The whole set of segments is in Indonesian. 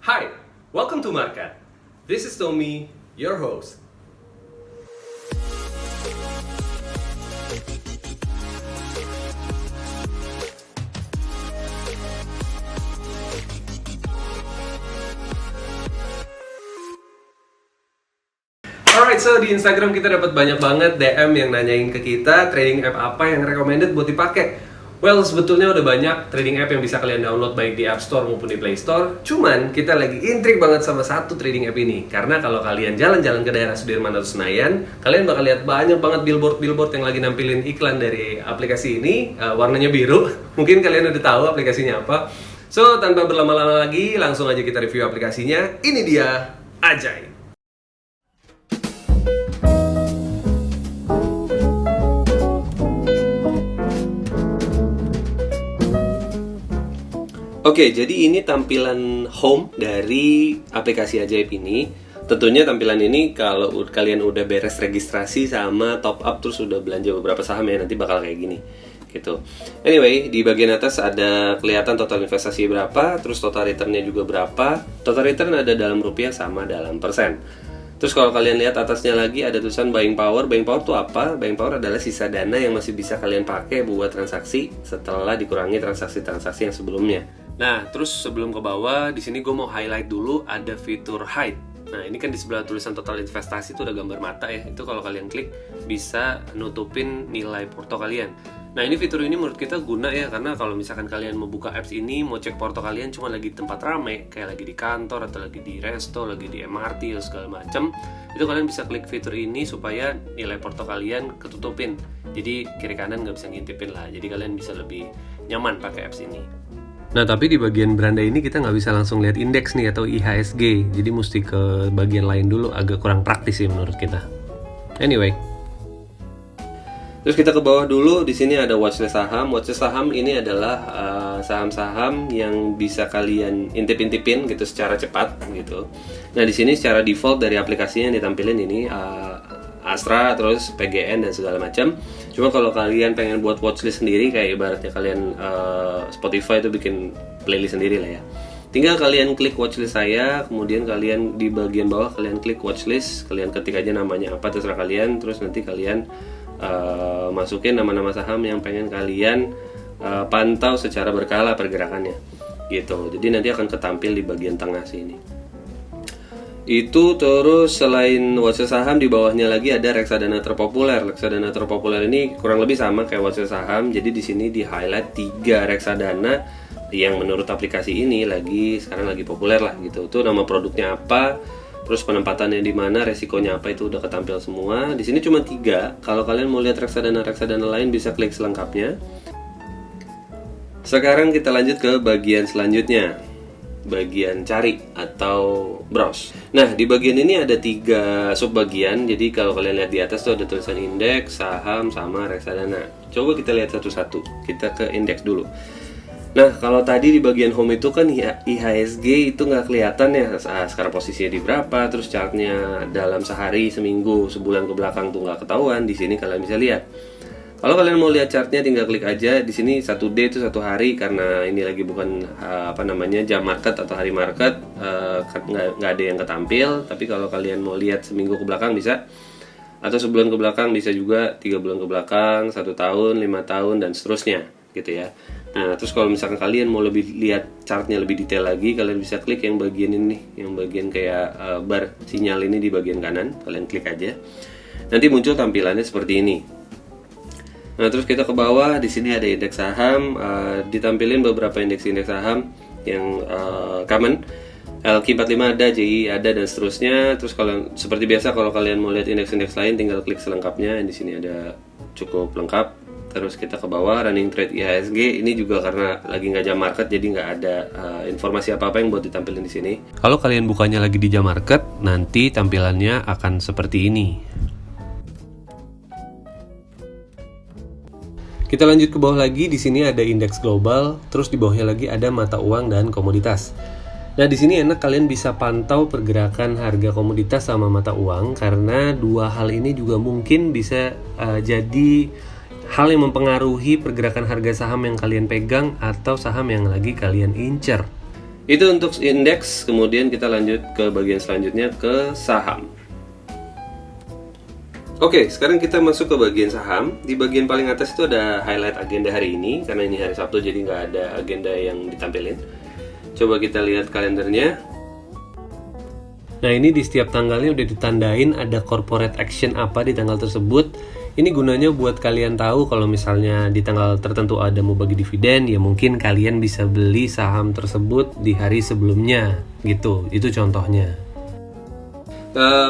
Hi, welcome to Market. This is Tommy, your host. Alright, so di Instagram kita dapat banyak banget DM yang nanyain ke kita trading app apa yang recommended buat dipakai. Well, sebetulnya udah banyak trading app yang bisa kalian download baik di App Store maupun di Play Store. Cuman kita lagi intrik banget sama satu trading app ini. Karena kalau kalian jalan-jalan ke daerah Sudirman atau Senayan, kalian bakal lihat banyak banget billboard-billboard yang lagi nampilin iklan dari aplikasi ini. Warnanya biru. Mungkin kalian udah tahu aplikasinya apa. So, tanpa berlama-lama lagi, langsung aja kita review aplikasinya. Ini dia, Ajay. Oke, jadi ini tampilan home dari aplikasi Ajaib ini. Tentunya tampilan ini kalau kalian udah beres registrasi sama top up terus udah belanja beberapa saham ya, nanti bakal kayak gini gitu. Anyway, di bagian atas ada kelihatan total investasi berapa, terus total returnnya juga berapa. Total return ada dalam rupiah sama dalam persen. Terus kalau kalian lihat atasnya lagi ada tulisan buying power. Buying power itu apa? Buying power adalah sisa dana yang masih bisa kalian pakai buat transaksi setelah dikurangi transaksi-transaksi yang sebelumnya. Nah, terus sebelum ke bawah, di sini gue mau highlight dulu ada fitur hide. Nah, ini kan di sebelah tulisan total investasi itu ada gambar mata ya. Itu kalau kalian klik bisa nutupin nilai porto kalian. Nah, ini fitur ini menurut kita guna ya, karena kalau misalkan kalian mau buka apps ini, mau cek porto kalian cuma lagi di tempat rame, kayak lagi di kantor atau lagi di resto, lagi di MRT atau segala macam, itu kalian bisa klik fitur ini supaya nilai porto kalian ketutupin. Jadi kiri kanan nggak bisa ngintipin lah. Jadi kalian bisa lebih nyaman pakai apps ini. Nah, tapi di bagian beranda ini kita nggak bisa langsung lihat indeks nih atau IHSG. Jadi mesti ke bagian lain dulu, agak kurang praktis sih menurut kita. Anyway. Terus kita ke bawah dulu, di sini ada watchlist saham. Watchlist saham ini adalah saham-saham yang bisa kalian intip-intipin gitu secara cepat gitu. Nah, di sini secara default dari aplikasinya yang ditampilin ini Astra, terus PGN dan segala macam. Cuma kalau kalian pengen buat watchlist sendiri, kayak ibaratnya kalian Spotify itu bikin playlist sendiri lah ya. Tinggal kalian klik watchlist saya, kemudian kalian di bagian bawah kalian klik watchlist, kalian ketik aja namanya apa terserah kalian, terus nanti kalian masukin nama-nama saham yang pengen kalian pantau secara berkala pergerakannya gitu. Jadi nanti akan ketampil di bagian tengah sini. Itu terus selain watchlist saham di bawahnya lagi ada reksadana terpopuler. Reksadana terpopuler ini kurang lebih sama kayak watchlist saham. Jadi di sini di highlight 3 reksadana yang menurut aplikasi ini sekarang lagi populer lah gitu. Itu nama produknya apa, terus penempatannya di mana, resikonya apa, itu udah ketampil semua. Di sini cuma 3. Kalau kalian mau lihat reksadana lain bisa klik selengkapnya. Sekarang kita lanjut ke bagian selanjutnya. Bagian cari atau browse. Nah, di bagian ini ada 3 subbagian. Jadi kalau kalian lihat di atas tuh ada tulisan indeks, saham, sama reksadana. Coba kita lihat satu-satu. Kita ke indeks dulu. Nah, kalau tadi di bagian home itu kan IHSG itu nggak kelihatan ya. Sekarang posisinya di berapa, terus chartnya dalam sehari, seminggu, sebulan ke belakang tuh nggak ketahuan. Di sini kalian bisa lihat. Kalau kalian mau lihat chartnya tinggal klik aja. Di sini 1 day itu 1 hari, karena ini lagi bukan jam market atau hari market, nggak ada yang ketampil. Tapi kalau kalian mau lihat seminggu ke belakang bisa, atau sebulan ke belakang bisa juga, 3 bulan ke belakang, 1 tahun, 5 tahun dan seterusnya gitu ya. Nah, terus kalau misalkan kalian mau lebih lihat chartnya lebih detail lagi, kalian bisa klik yang bagian ini, yang bagian kayak bar sinyal ini di bagian kanan. Kalian klik aja. Nanti muncul tampilannya seperti ini. Nah, terus kita ke bawah, di sini ada indeks saham, ditampilin beberapa indeks saham yang common. LQ45 ada, JI ada dan seterusnya. Terus kalau seperti biasa kalau kalian mau lihat indeks-indeks lain tinggal klik selengkapnya. Di sini ada cukup lengkap. Terus kita ke bawah, running trade IHSG. Ini juga karena lagi nggak jam market, jadi nggak ada informasi apa-apa yang buat ditampilin di sini. Kalau kalian bukanya lagi di jam market, nanti tampilannya akan seperti ini. Kita lanjut ke bawah lagi, di sini ada indeks global, terus di bawahnya lagi ada mata uang dan komoditas. Nah, di sini enak kalian bisa pantau pergerakan harga komoditas sama mata uang, karena 2 hal ini juga mungkin bisa jadi hal yang mempengaruhi pergerakan harga saham yang kalian pegang atau saham yang lagi kalian incer. Itu untuk indeks, kemudian kita lanjut ke bagian selanjutnya ke saham. Oke, sekarang kita masuk ke bagian saham. Di bagian paling atas itu ada highlight agenda hari ini, karena ini hari Sabtu jadi nggak ada agenda yang ditampilin. Coba kita lihat kalendernya. Nah, ini di setiap tanggalnya udah ditandain ada corporate action apa di tanggal tersebut. Ini gunanya buat kalian tahu kalau misalnya di tanggal tertentu ada mau bagi dividen, ya mungkin kalian bisa beli saham tersebut di hari sebelumnya gitu. Itu contohnya.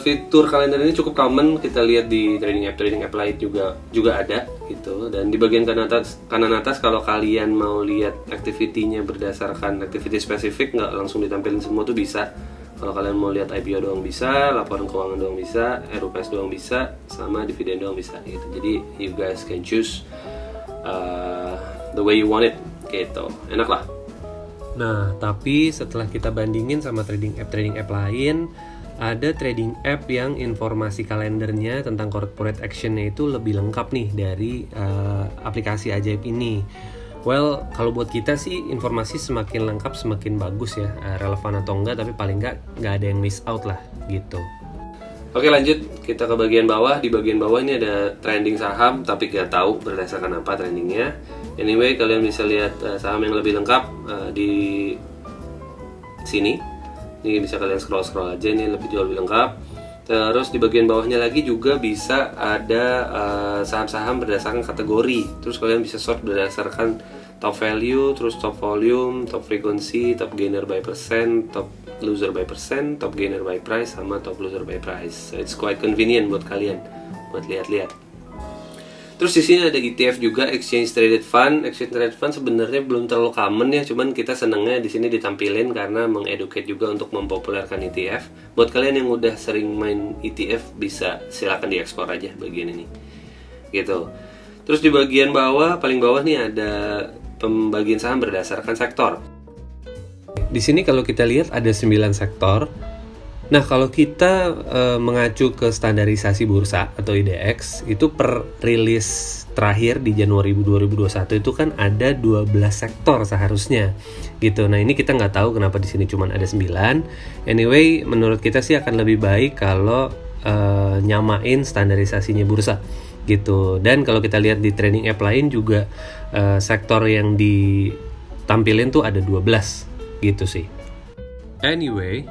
Fitur kalender ini cukup common, kita lihat di trading app lain juga ada gitu. Dan di bagian kanan atas kalau kalian mau lihat activity-nya berdasarkan activity spesifik, nggak langsung ditampilin semua tuh bisa. Kalau kalian mau lihat IPO doang bisa, laporan keuangan doang bisa, RUPS doang bisa, sama dividen doang bisa gitu. Jadi you guys can choose the way you want it gitu. Enak lah. Nah, tapi setelah kita bandingin sama trading app lain, ada trading app yang informasi kalendernya tentang corporate action-nya itu lebih lengkap nih dari aplikasi ajaib ini. Well, kalau buat kita sih informasi semakin lengkap semakin bagus ya, relevan atau enggak, tapi paling nggak ada yang miss out lah gitu. Oke, lanjut kita ke bagian bawah. Di bagian bawah ini ada trending saham, tapi nggak tahu berdasarkan apa trendingnya. Anyway, kalian bisa lihat saham yang lebih lengkap di sini. Ini bisa kalian scroll aja, ini jauh lebih lengkap. Terus di bagian bawahnya lagi juga bisa ada saham-saham berdasarkan kategori. Terus kalian bisa sort berdasarkan top value, terus top volume, top frequency, top gainer by percent, top loser by percent, top gainer by price, sama top loser by price. So it's quite convenient buat kalian buat lihat-lihat. Terus di sini ada ETF juga, Exchange Traded Fund. Exchange Traded Fund sebenarnya belum terlalu common ya, cuman kita senengnya di sini ditampilin karena mengeducate juga untuk mempopulerkan ETF. Buat kalian yang udah sering main ETF bisa silakan diekspor aja bagian ini. Gitu. Terus di bagian bawah, paling bawah nih ada pembagian saham berdasarkan sektor. Di sini kalau kita lihat ada 9 sektor. Nah, kalau kita mengacu ke standarisasi bursa atau IDX, itu per rilis terakhir di Januari 2021 itu kan ada 12 sektor seharusnya gitu. Nah, ini kita nggak tahu kenapa di sini cuma ada 9. Anyway, menurut kita sih akan lebih baik kalau nyamain standarisasinya bursa gitu. Dan kalau kita lihat di trading app lain juga sektor yang ditampilin tuh ada 12 gitu sih. Anyway,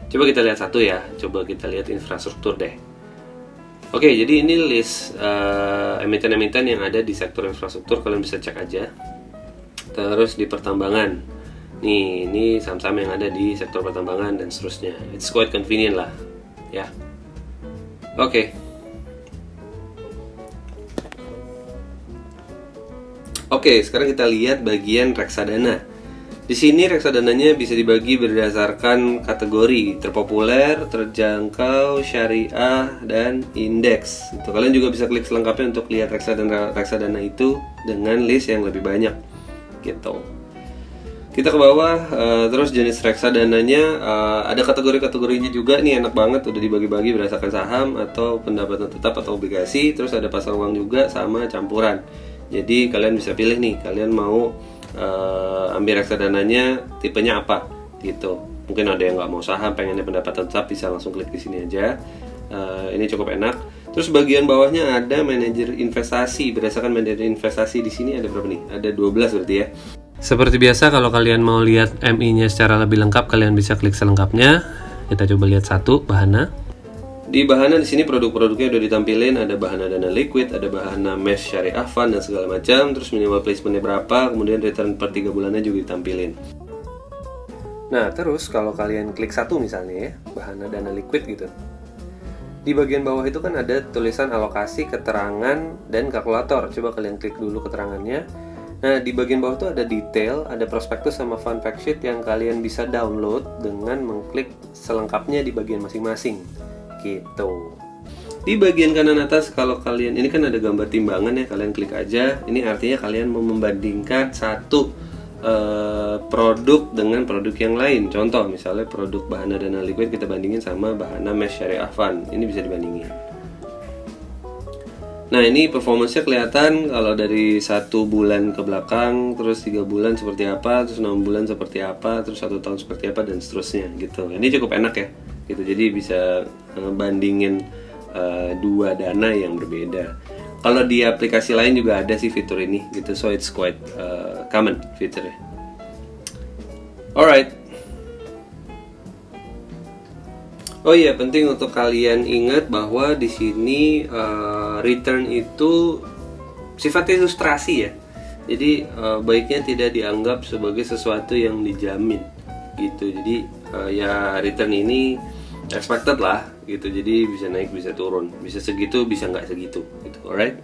coba kita lihat satu ya, coba kita lihat infrastruktur deh. Oke, jadi ini list emiten-emiten yang ada di sektor infrastruktur, kalian bisa cek aja. Terus di pertambangan, nih ini saham-saham yang ada di sektor pertambangan dan seterusnya. It's quite convenient lah, ya. Oke. Oke, sekarang kita lihat bagian reksadana. Di sini reksadananya bisa dibagi berdasarkan kategori terpopuler, terjangkau, syariah, dan indeks. Itu kalian juga bisa klik selengkapnya untuk lihat reksadana itu dengan list yang lebih banyak. Gitu. Kita ke bawah, terus jenis reksadananya ada kategori-kategorinya juga nih, enak banget udah dibagi-bagi berdasarkan saham atau pendapatan tetap atau obligasi. Terus ada pasar uang juga sama campuran. Jadi kalian bisa pilih nih, kalian mau ambil reksadananya tipenya apa gitu. Mungkin ada yang nggak mau saham, pengennya pendapatan tetap, bisa langsung klik di sini aja. Ini cukup enak. Terus bagian bawahnya ada manajer investasi. Berdasarkan manajer investasi di sini ada berapa nih? Ada 12 berarti ya. Seperti biasa kalau kalian mau lihat MI-nya secara lebih lengkap, kalian bisa klik selengkapnya. Kita coba lihat satu, Bahana. Di Bahana di sini produk-produknya udah ditampilin, ada Bahana Dana Liquid, ada Bahana Mesh Syariah Fund dan segala macam. Terus minimal placementnya berapa, kemudian return per 3 bulannya juga ditampilin. Nah, terus kalau kalian klik satu misalnya ya, Bahana Dana Liquid gitu. Di bagian bawah itu kan ada tulisan alokasi, keterangan, dan kalkulator. Coba kalian klik dulu keterangannya. Nah, di bagian bawah tuh ada detail, ada prospektus sama fund fact sheet yang kalian bisa download dengan mengklik selengkapnya di bagian masing-masing. Gitu. Di bagian kanan atas kalau kalian, ini kan ada gambar timbangan ya, kalian klik aja. Ini artinya kalian mau membandingkan satu produk dengan produk yang lain. Contoh misalnya produk Bahana Dana Liquid kita bandingin sama Bahana Mesh Syariah Fund. Ini bisa dibandingin. Nah, ini performance-nya kelihatan kalau dari 1 bulan ke belakang, terus 3 bulan seperti apa, terus 6 bulan seperti apa, terus 1 tahun seperti apa, dan seterusnya gitu. Ini cukup enak ya gitu, jadi bisa bandingin dua dana yang berbeda. Kalau di aplikasi lain juga ada sih fitur ini gitu, so it's quite common fiturnya. Alright. Oh iya, penting untuk kalian ingat bahwa di sini return itu sifatnya ilustrasi ya. Jadi baiknya tidak dianggap sebagai sesuatu yang dijamin gitu. Jadi ya return ini expected lah gitu. Jadi bisa naik, bisa turun, bisa segitu, bisa nggak segitu gitu. Alright.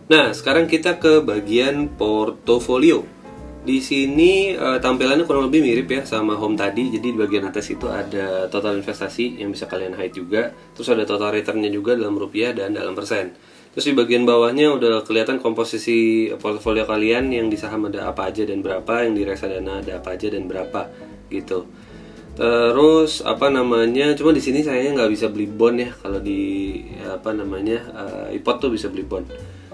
Nah, sekarang kita ke bagian portofolio. Di sini tampilannya kurang lebih mirip ya sama home tadi. Jadi di bagian atas itu ada total investasi yang bisa kalian hide juga. Terus ada total returnnya juga dalam rupiah dan dalam persen. Terus di bagian bawahnya udah kelihatan komposisi portofolio kalian, yang di saham ada apa aja dan berapa, yang di reksadana ada apa aja dan berapa gitu. Terus cuma di sini sayangnya nggak bisa beli bond ya. Kalau di iPod tuh bisa beli bond.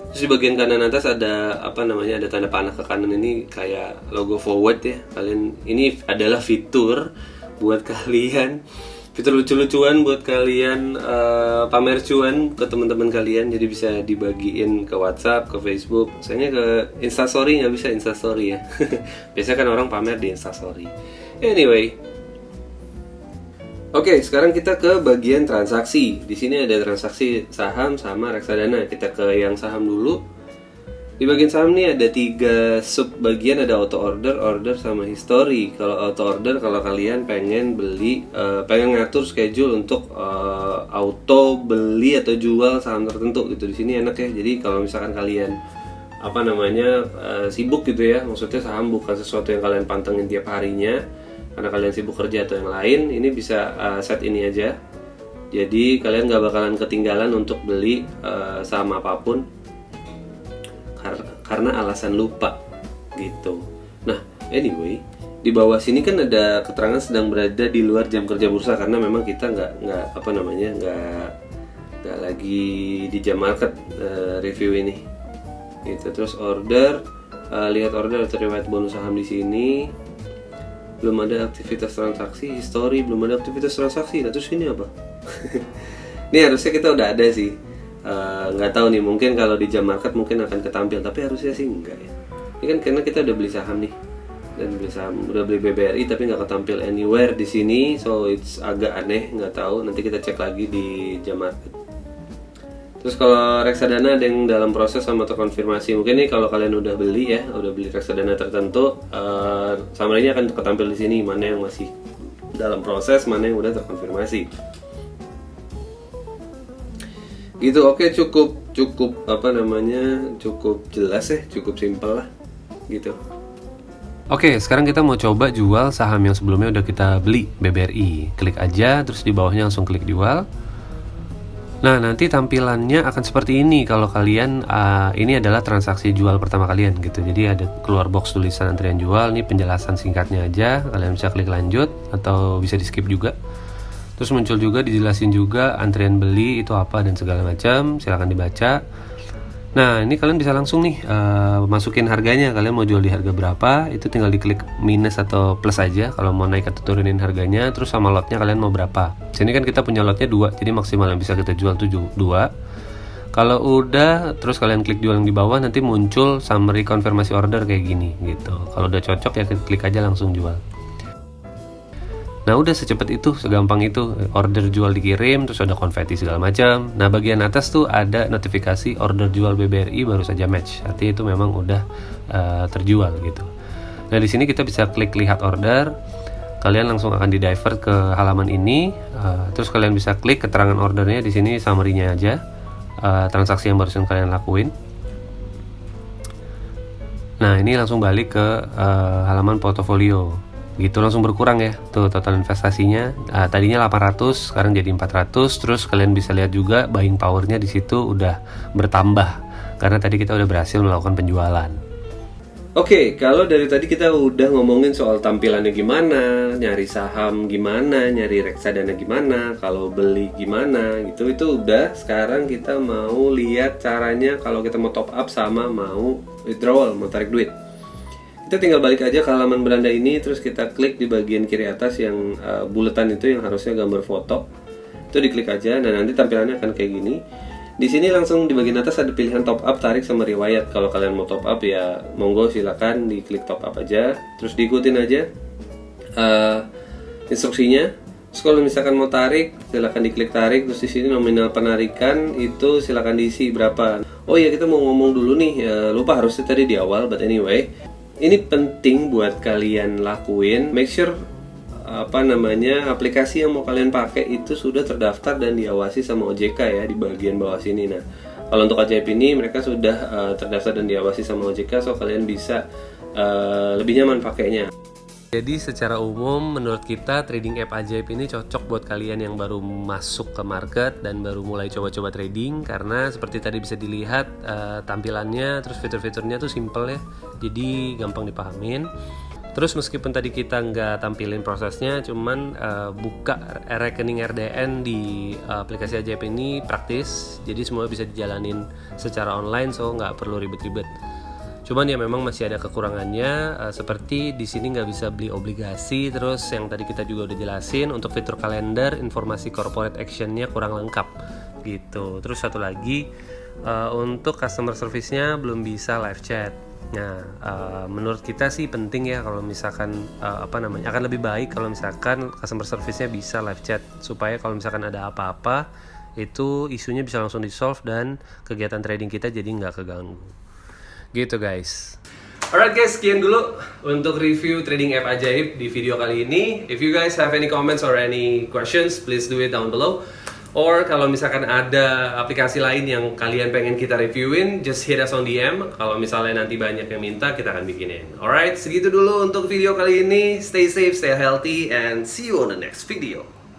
Terus di bagian kanan atas ada ada tanda panah ke kanan, ini kayak logo forward ya. Ini adalah fitur buat kalian, fitur lucu-lucuan buat kalian pamer cuan ke teman-teman kalian. Jadi bisa dibagiin ke WhatsApp, ke Facebook. Sayangnya ke Instastory nggak bisa Instastory ya. Biasanya kan orang pamer di Instastory. Anyway. Oke, sekarang kita ke bagian transaksi. Di sini ada transaksi saham sama reksadana. Kita ke yang saham dulu. Di bagian saham nih ada 3 sub bagian, ada auto order, order sama history. Kalau auto order, kalau kalian pengen beli, pengen ngatur schedule untuk auto beli atau jual saham tertentu gitu. Di sini enak ya. Jadi kalau misalkan kalian sibuk gitu ya, maksudnya saham bukan sesuatu yang kalian pantengin tiap harinya, karena kalian sibuk kerja atau yang lain, ini bisa set ini aja. Jadi kalian gak bakalan ketinggalan untuk beli saham apapun karena alasan lupa gitu. Nah, anyway, di bawah sini kan ada keterangan sedang berada di luar jam kerja bursa, karena memang kita nggak lagi di jam market review ini. Gitu. Terus order, lihat order atau riwayat bonus saham di sini. Belum ada aktivitas transaksi, history, belum ada aktivitas transaksi. Nah, terus ini apa? Ini harusnya kita udah ada sih. Nggak tahu nih, mungkin kalau di jam market mungkin akan ketampil, tapi harusnya sih enggak ya. Ini kan karena kita udah beli saham nih, dan beli saham, udah beli BBRI tapi nggak ketampil anywhere di sini, so it's agak aneh, nggak tahu. Nanti kita cek lagi di jam market. Terus kalau reksadana ada yang dalam proses sama terkonfirmasi. Mungkin nih kalau kalian udah beli reksadana tertentu, summary-nya akan ketampil di sini, mana yang masih dalam proses, mana yang udah terkonfirmasi. Gitu. Oke, cukup jelas ya, cukup simpel lah gitu. Oke, sekarang kita mau coba jual saham yang sebelumnya udah kita beli, BBRI. Klik aja, terus di bawahnya langsung klik jual. Nah, nanti tampilannya akan seperti ini kalau kalian ini adalah transaksi jual pertama kalian gitu. Jadi ada keluar box tulisan antrian jual, ini penjelasan singkatnya aja. Kalian bisa klik lanjut atau bisa di skip juga. Terus muncul juga, dijelasin juga antrian beli itu apa dan segala macam. Silahkan dibaca. Nah, ini kalian bisa langsung nih masukin harganya. Kalian mau jual di harga berapa, itu tinggal diklik minus atau plus aja kalau mau naik atau turunin harganya. Terus sama lotnya kalian mau berapa. Sini kan kita punya lotnya 2, jadi maksimal yang bisa kita jual 2. Kalau udah, terus kalian klik jual yang di bawah, nanti muncul summary konfirmasi order kayak gini gitu. Kalau udah cocok ya klik aja langsung jual. Nah, udah secepat itu, segampang itu. Order jual dikirim, terus ada konversi segala macam. Nah, bagian atas tuh ada notifikasi order jual BBRI baru saja match. Artinya itu memang udah terjual gitu. Nah, di sini kita bisa klik lihat order. Kalian langsung akan di divert ke halaman ini. Terus kalian bisa klik keterangan ordernya, di sini summary-nya aja. Transaksi yang barusan kalian lakuin. Nah, ini langsung balik ke halaman portofolio. Gitu, langsung berkurang ya tuh total investasinya. Tadinya 800, sekarang jadi 400. Terus kalian bisa lihat juga buying powernya di situ udah bertambah karena tadi kita udah berhasil melakukan penjualan. Oke, kalau dari tadi kita udah ngomongin soal tampilannya gimana, nyari saham gimana, nyari reksadana gimana, kalau beli gimana gitu, itu udah. Sekarang kita mau lihat caranya kalau kita mau top up sama mau withdrawal, mau tarik duit. Kita tinggal balik aja ke halaman beranda ini, terus kita klik di bagian kiri atas yang buletan itu yang harusnya gambar foto. Itu diklik aja, dan nanti tampilannya akan kayak gini. Di sini langsung di bagian atas ada pilihan top up, tarik sama riwayat. Kalau kalian mau top up ya monggo silakan diklik top up aja, terus diikutin aja instruksinya. Terus kalau misalkan mau tarik, silakan diklik tarik. Terus di sini nominal penarikan itu silakan diisi berapa. Oh iya, kita mau ngomong dulu nih, lupa harusnya tadi di awal, but anyway, ini penting buat kalian lakuin. Make sure aplikasi yang mau kalian pakai itu sudah terdaftar dan diawasi sama OJK ya, di bagian bawah sini. Nah, kalau untuk Ajaib ini mereka sudah terdaftar dan diawasi sama OJK, so kalian bisa lebih nyaman pakainya. Jadi secara umum menurut kita trading app Ajaib ini cocok buat kalian yang baru masuk ke market dan baru mulai coba-coba trading, karena seperti tadi bisa dilihat tampilannya, terus fitur-fiturnya tuh simple ya, jadi gampang dipahamin. Terus meskipun tadi kita nggak tampilin prosesnya, cuman buka rekening RDN di aplikasi Ajaib ini praktis, jadi semua bisa dijalanin secara online, so nggak perlu ribet-ribet. Cuman ya memang masih ada kekurangannya, seperti di sini nggak bisa beli obligasi. Terus yang tadi kita juga udah jelasin, untuk fitur kalender, informasi corporate actionnya kurang lengkap gitu. Terus satu lagi, untuk customer service-nya belum bisa live chat. Nah, menurut kita sih penting ya kalau misalkan akan lebih baik kalau misalkan customer service-nya bisa live chat, supaya kalau misalkan ada apa-apa itu isunya bisa langsung di solve dan kegiatan trading kita jadi nggak keganggu. Gitu guys. Alright guys, sekian dulu untuk review trading app Ajaib di video kali ini. If you guys have any comments or any questions, please do it down below. Or kalau misalkan ada aplikasi lain yang kalian pengen kita reviewin, just hit us on DM. Kalau misalnya nanti banyak yang minta, kita akan bikinin. Alright, segitu dulu untuk video kali ini. Stay safe, stay healthy, and see you on the next video.